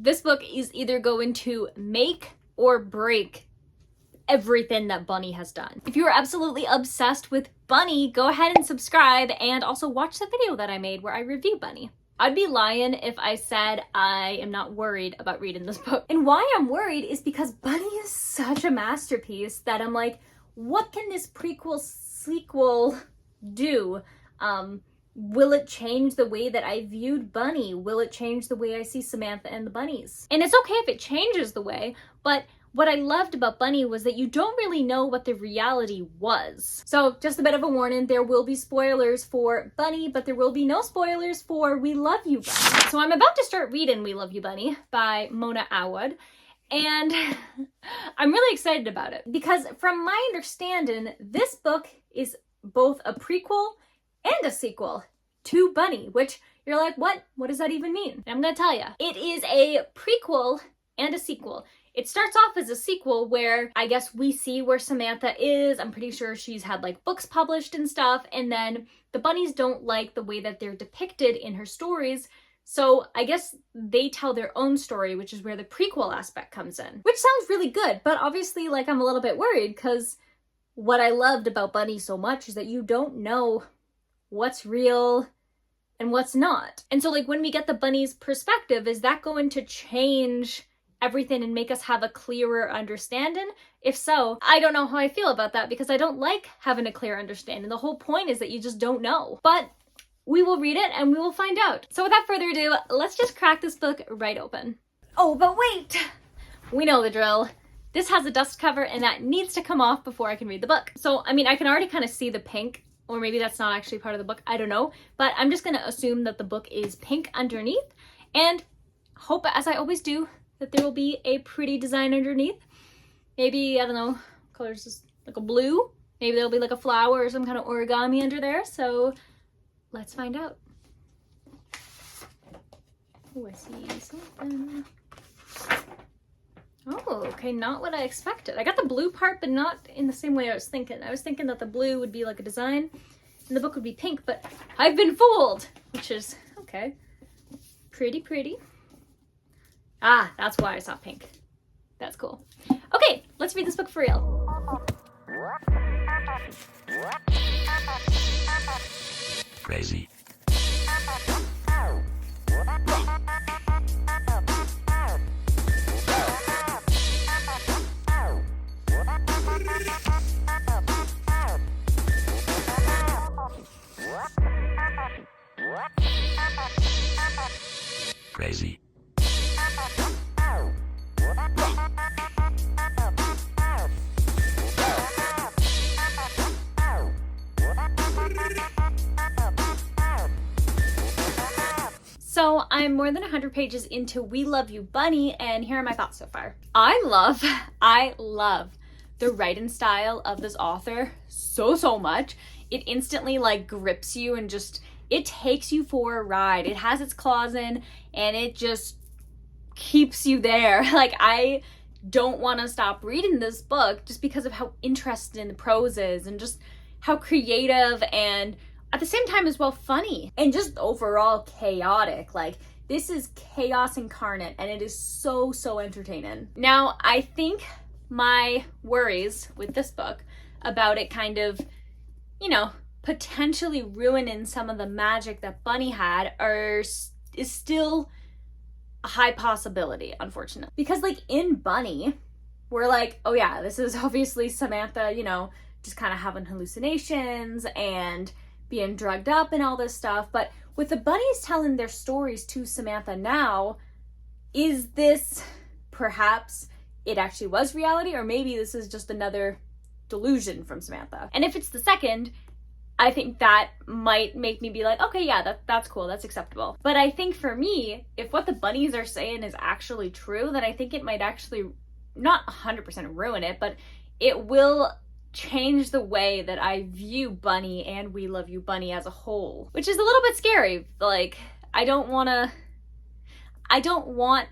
this book is either going to make or break everything that Bunny has done. If you are absolutely obsessed with Bunny, go ahead and subscribe and also watch the video that I made where I review Bunny. I'd be lying if I said I am not worried about reading this book. And why I'm worried is because Bunny is such a masterpiece that I'm like, what can this prequel sequel do? Will it change the way that I viewed Bunny? Will it change the way I see Samantha and the bunnies? And it's okay if it changes the way, but what I loved about Bunny was that you don't really know what the reality was. So just a bit of a warning, there will be spoilers for Bunny, but there will be no spoilers for We Love You, Bunny. So I'm about to start reading We Love You, Bunny by Mona Awad, and I'm really excited about it because from my understanding, this book is both a prequel and a sequel to Bunny, which you're like, what? What does that even mean? And I'm gonna tell you. It is a prequel and a sequel. It starts off as a sequel where I guess we see where Samantha is. I'm pretty sure she's had like books published and stuff. And then the bunnies don't like the way that they're depicted in her stories. So I guess they tell their own story, which is where the prequel aspect comes in, which sounds really good. But obviously, like, I'm a little bit worried because what I loved about Bunny so much is that you don't know what's real and what's not. And so like when we get the bunny's perspective, is that going to change everything and make us have a clearer understanding? If so, I don't know how I feel about that because I don't like having a clear understanding. The whole point is that you just don't know. But we will read it and we will find out. So without further ado, let's just crack this book right open. Oh, but wait! We know the drill. This has a dust cover and that needs to come off before I can read the book. So, I mean, I can already kind of see the pink, or maybe that's not actually part of the book, I don't know. But I'm just gonna assume that the book is pink underneath and hope, as I always do, that there will be a pretty design underneath. Maybe, I don't know, colors just like a blue. Maybe there'll be like a flower or some kind of origami under there. So let's find out. Oh, I see something. Oh, okay, not what I expected. I got the blue part, but not in the same way I was thinking. I was thinking that the blue would be like a design and the book would be pink, but I've been fooled, which is, okay, pretty, pretty. Ah, that's why I saw pink. That's cool. Okay, let's read this book for real. Crazy. Crazy. So I'm more than 100 pages into We Love You, Bunny, and here are my thoughts so far. I love the writing style of this author so much. It instantly like grips you and just, it takes you for a ride. It has its claws in and it just keeps you there. Like, I don't want to stop reading this book just because of how interesting the prose is and just how creative and at the same time as well funny and just overall chaotic. Like, this is chaos incarnate and it is so entertaining. Now, I think my worries with this book about it kind of, you know, potentially ruining some of the magic that Bunny had is still a high possibility, unfortunately. Because like in Bunny, we're like, oh yeah, this is obviously Samantha, you know, just kind of having hallucinations and being drugged up and all this stuff. But with the bunnies telling their stories to Samantha now, is this perhaps it actually was reality, or maybe this is just another delusion from Samantha? And if it's the second, I think that might make me be like, okay, yeah, that's cool, that's acceptable. But I think for me, if what the bunnies are saying is actually true, then I think it might actually not 100% ruin it, but it will change the way that I view Bunny and We Love You, Bunny as a whole, which is a little bit scary. Like, I don't want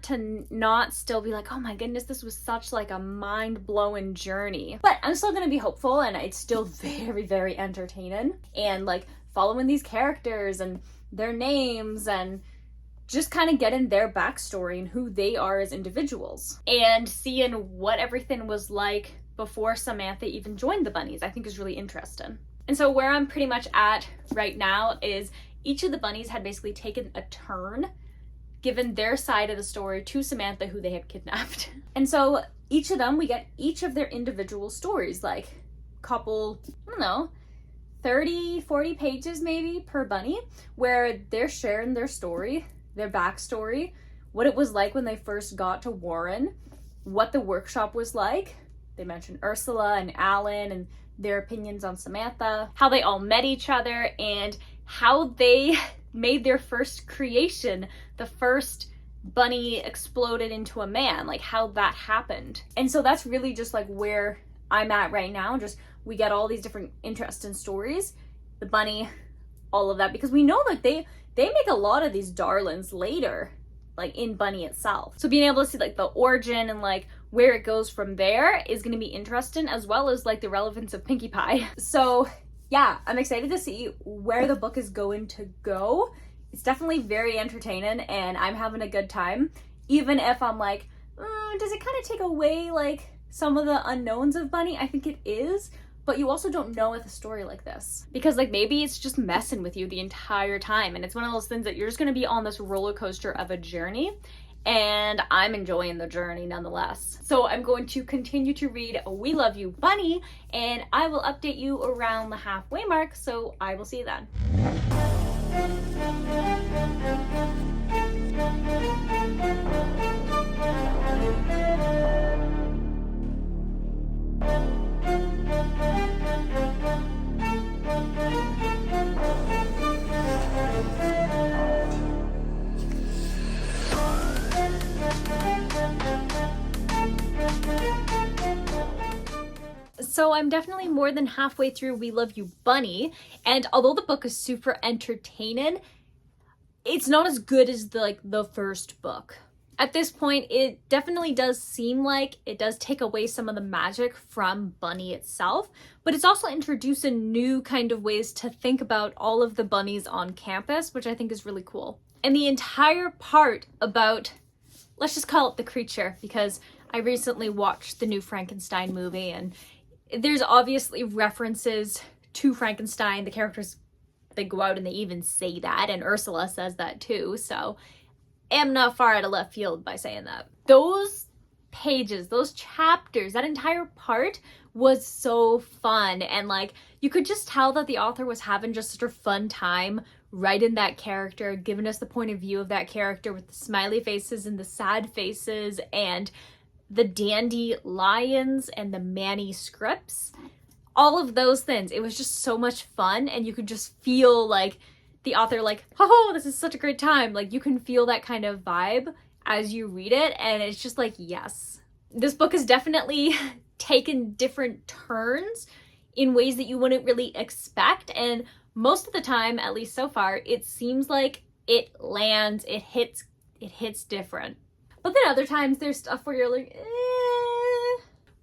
to not still be like, oh my goodness, this was such like a mind-blowing journey. But I'm still gonna be hopeful and it's still very entertaining. And like following these characters and their names and just kind of getting their backstory and who they are as individuals, and seeing what everything was like before Samantha even joined the Bunnies, I think is really interesting. And so where I'm pretty much at right now is each of the Bunnies had basically taken a turn, given their side of the story to Samantha, who they had kidnapped. And so each of them, we get each of their individual stories, like couple, I don't know, 30, 40 pages maybe per bunny, where they're sharing their story, their backstory, what it was like when they first got to Warren, what the workshop was like. They mentioned Ursula and Alan and their opinions on Samantha, how they all met each other, and how they made their first creation, the first bunny exploded into a man, like how that happened. And so that's really just like where I'm at right now. Just we get all these different interesting stories, the bunny, all of that, because we know like they make a lot of these darlings later, like in Bunny itself. So being able to see like the origin and like where it goes from there is going to be interesting, as well as like the relevance of Pinkie Pie. So yeah, I'm excited to see where the book is going to go. It's definitely very entertaining and I'm having a good time, even if I'm like, does it kind of take away like some of the unknowns of Bunny? I think it is, but you also don't know with a story like this, because like maybe it's just messing with you the entire time, and it's one of those things that you're just going to be on this roller coaster of a journey, and I'm enjoying the journey nonetheless. So I'm going to continue to read We Love You, Bunny, and I will update you around the halfway mark, so I will see you then. So I'm definitely more than halfway through We Love You, Bunny, and although the book is super entertaining, it's not as good as the first book. At this point, it definitely does seem like it does take away some of the magic from Bunny itself, but it's also introducing new kind of ways to think about all of the bunnies on campus, which I think is really cool. And the entire part about, let's just call it the creature, because I recently watched the new Frankenstein movie, and there's obviously references to Frankenstein. The characters, they go out and they even say that, and Ursula says that too, so am not far out of left field by saying that. Those pages, those chapters, that entire part was so fun, and like you could just tell that the author was having just such a fun time writing that character, giving us the point of view of that character with the smiley faces and the sad faces and the dandelions and the manuscripts, all of those things. It was just so much fun, and you could just feel like the author like, oh, this is such a great time. Like you can feel that kind of vibe as you read it, and it's just like, yes. This book has definitely taken different turns in ways that you wouldn't really expect, and most of the time, at least so far, it seems like it lands, it hits different. But then other times there's stuff where you're like,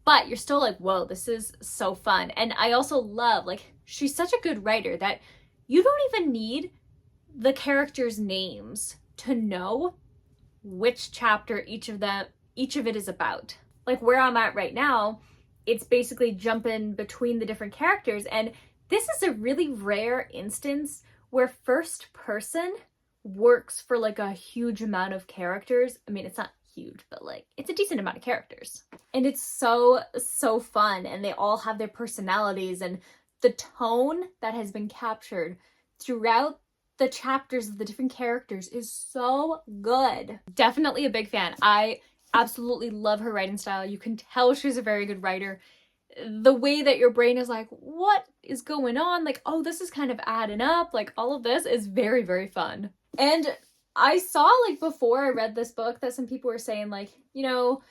but you're still like, whoa, this is so fun. And I also love, like, she's such a good writer that you don't even need the characters' names to know which chapter each of it is about. Like where I'm at right now, it's basically jumping between the different characters, and this is a really rare instance where first person works for like a huge amount of characters. I mean, it's not huge, but like it's a decent amount of characters, and it's so fun, and they all have their personalities, and the tone that has been captured throughout the chapters of the different characters is so good. Definitely a big fan. I absolutely love her writing style. You can tell she's a very good writer. The way that your brain is like, what is going on? Like, oh, this is kind of adding up. Like all of this is very, very fun. And I saw like before I read this book that some people were saying like, you know,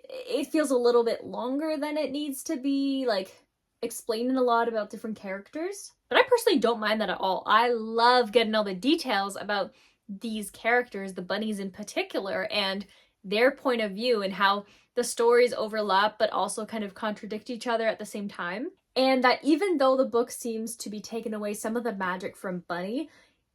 it feels a little bit longer than it needs to be, like explaining a lot about different characters. But I personally don't mind that at all. I love getting all the details about these characters, the bunnies in particular, and their point of view, and how the stories overlap but also kind of contradict each other at the same time. And that even though the book seems to be taking away some of the magic from Bunny,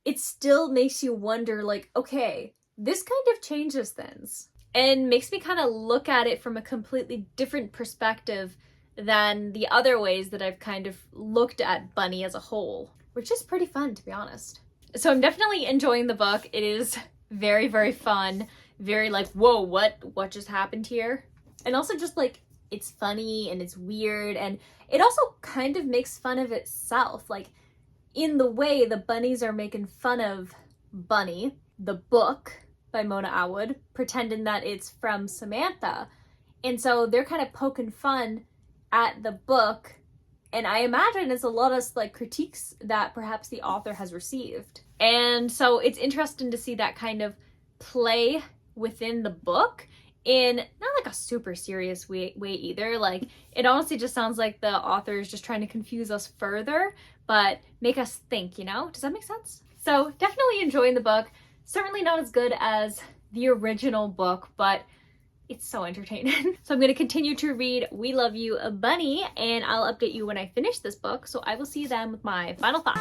it still makes you wonder, like, okay, this kind of changes things. And makes me kind of look at it from a completely different perspective than the other ways that I've kind of looked at Bunny as a whole, which is pretty fun, to be honest. So I'm definitely enjoying the book. It is very, very fun. Very like, whoa, what just happened here? And also just like, it's funny and it's weird, and it also kind of makes fun of itself. Like, in the way the bunnies are making fun of Bunny, the book by Mona Awad, pretending that it's from Samantha. And so they're kind of poking fun at the book, and I imagine it's a lot of like critiques that perhaps the author has received. And so it's interesting to see that kind of play within the book in not like a super serious way either. Like, it honestly just sounds like the author is just trying to confuse us further, but make us think, you know? Does that make sense? So definitely enjoying the book. Certainly not as good as the original book, but it's so entertaining. So I'm going to continue to read We Love You, a Bunny, and I'll update you when I finish this book. So I will see you then with my final thoughts.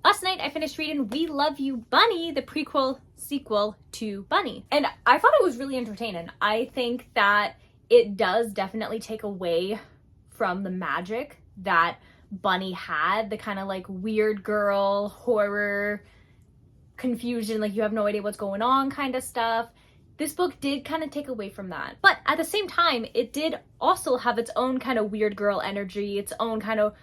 Last night I finished reading We Love You, Bunny, the prequel sequel to Bunny. And I thought it was really entertaining. I think that it does definitely take away from the magic that Bunny had, the kind of like weird girl, horror, confusion, like you have no idea what's going on kind of stuff. This book did kind of take away from that. But at the same time, it did also have its own kind of weird girl energy, its own kind of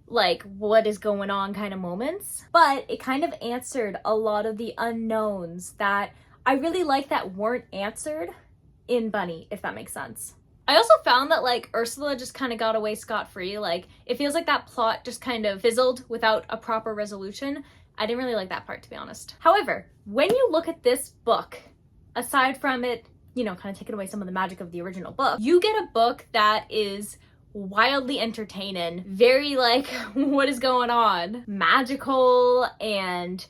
like what is going on kind of moments. But it kind of answered a lot of the unknowns that I really like that weren't answered in Bunny, if that makes sense. I also found that like Ursula just kind of got away scot-free. Like, it feels like that plot just kind of fizzled without a proper resolution. I didn't really like that part, to be honest. However, when you look at this book, aside from it, you know, kind of taking away some of the magic of the original book, you get a book that is wildly entertaining, very like, what is going on? Magical and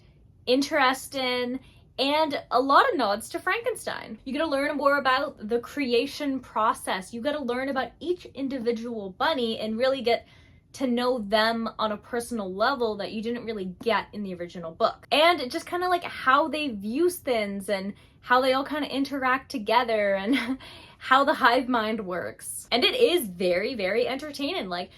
interesting, and a lot of nods to Frankenstein. You get to learn more about the creation process. You get to learn about each individual bunny and really get to know them on a personal level that you didn't really get in the original book. And just kind of like how they view things and how they all kind of interact together and how the hive mind works. And it is very, very entertaining. Like,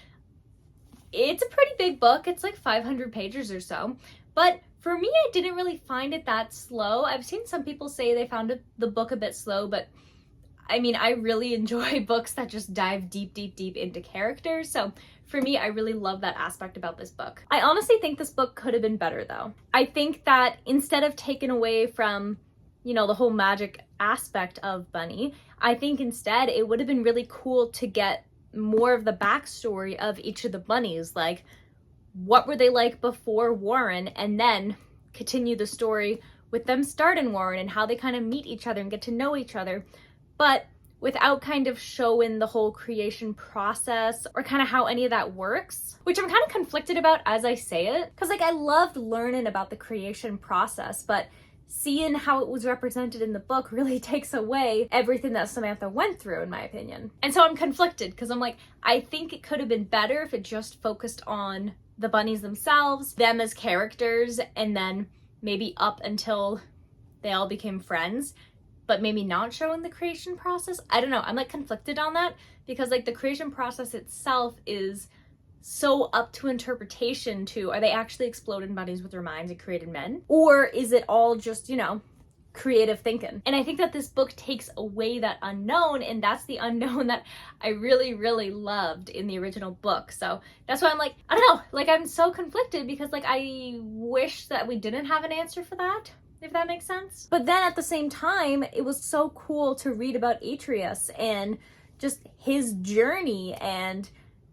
it's a pretty big book. It's like 500 pages or so. But for me, I didn't really find it that slow. I've seen some people say they found the book a bit slow, but I mean, I really enjoy books that just dive deep, deep, deep into characters. So for me, I really love that aspect about this book. I honestly think this book could have been better though. I think that instead of taking away from, you know, the whole magic aspect of Bunny, I think instead it would have been really cool to get more of the backstory of each of the bunnies. Like, what were they like before Warren, and then continue the story with them starting Warren and how they kind of meet each other and get to know each other, but without kind of showing the whole creation process or kind of how any of that works, which I'm kind of conflicted about as I say it, because like I loved learning about the creation process, but seeing how it was represented in the book really takes away everything that Samantha went through, in my opinion. And so I'm conflicted because I'm like, I think it could have been better if it just focused on the bunnies themselves, them as characters, and then maybe up until they all became friends, but maybe not showing the creation process. I don't know, I'm like conflicted on that because like the creation process itself is so up to interpretation to, are they actually exploding bunnies with their minds and created men? Or is it all just, you know, creative thinking? And I think that this book takes away that unknown, and that's the unknown that I really, really loved in the original book. So that's why I'm like, I don't know, like I'm so conflicted because like I wish that we didn't have an answer for that, if that makes sense. But then at the same time, it was so cool to read about Atreus and just his journey and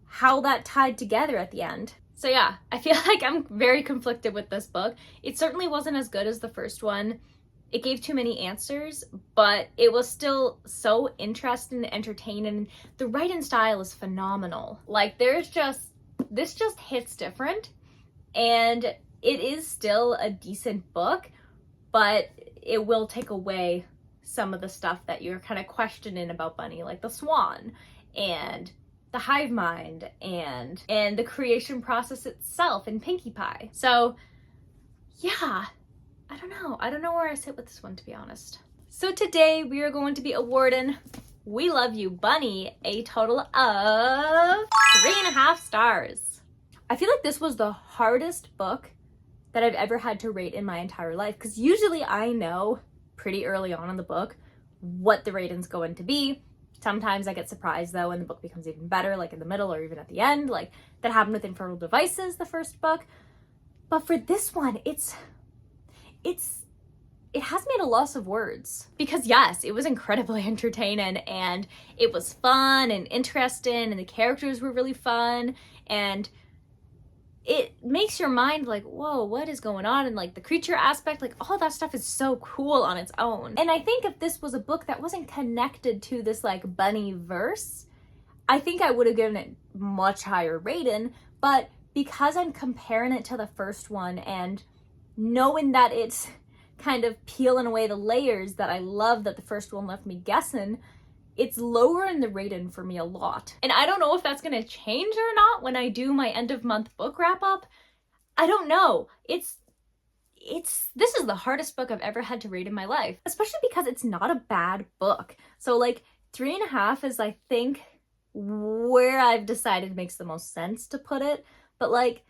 how that tied together at the end. So yeah, I feel like I'm very conflicted with this book. It certainly wasn't as good as the first one. it gave too many answers, but it was still so interesting and entertaining. The writing style is phenomenal. Like, this just hits different, and it is still a decent book, but it will take away some of the stuff that you're kind of questioning about Bunny, like the swan and the hive mind and the creation process itself in Pinkie Pie. So yeah, I don't know where I sit with this one, to be honest. So today we are going to be awarding We Love You Bunny a total of 3.5 stars. I feel like this was the hardest book that I've ever had to rate in my entire life, because usually I know pretty early on in the book what the rating's going to be. Sometimes I get surprised though when the book becomes even better, like in the middle or even at the end, like that happened with Infernal Devices, the first book. But for this one, it has made a loss of words, because yes, it was incredibly entertaining and it was fun and interesting and the characters were really fun, and it makes your mind like, whoa, what is going on? And like the creature aspect, like all that stuff is so cool on its own. And I think if this was a book that wasn't connected to this like bunny verse, I think I would have given it much higher rating. But because I'm comparing it to the first one and knowing that it's kind of peeling away the layers that I love that the first one left me guessing, it's lowering the rating for me a lot. And I don't know if that's gonna change or not when I do my end of month book wrap up. I don't know. This is the hardest book I've ever had to read in my life, especially because it's not a bad book. So like 3.5 is, I think, where I've decided makes the most sense to put it. But like,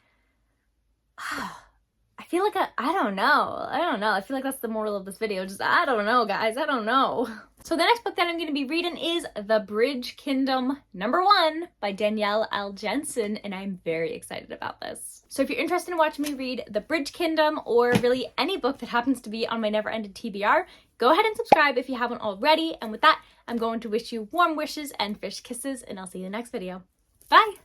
I feel like I don't know. I feel like that's the moral of this video. Just, I don't know, guys. I don't know. So the next book that I'm going to be reading is The Bridge Kingdom #1 by Danielle L. Jensen, and I'm very excited about this. So if you're interested in watching me read The Bridge Kingdom, or really any book that happens to be on my never-ending TBR, go ahead and subscribe if you haven't already. And with that, I'm going to wish you warm wishes and fish kisses, and I'll see you in the next video. Bye!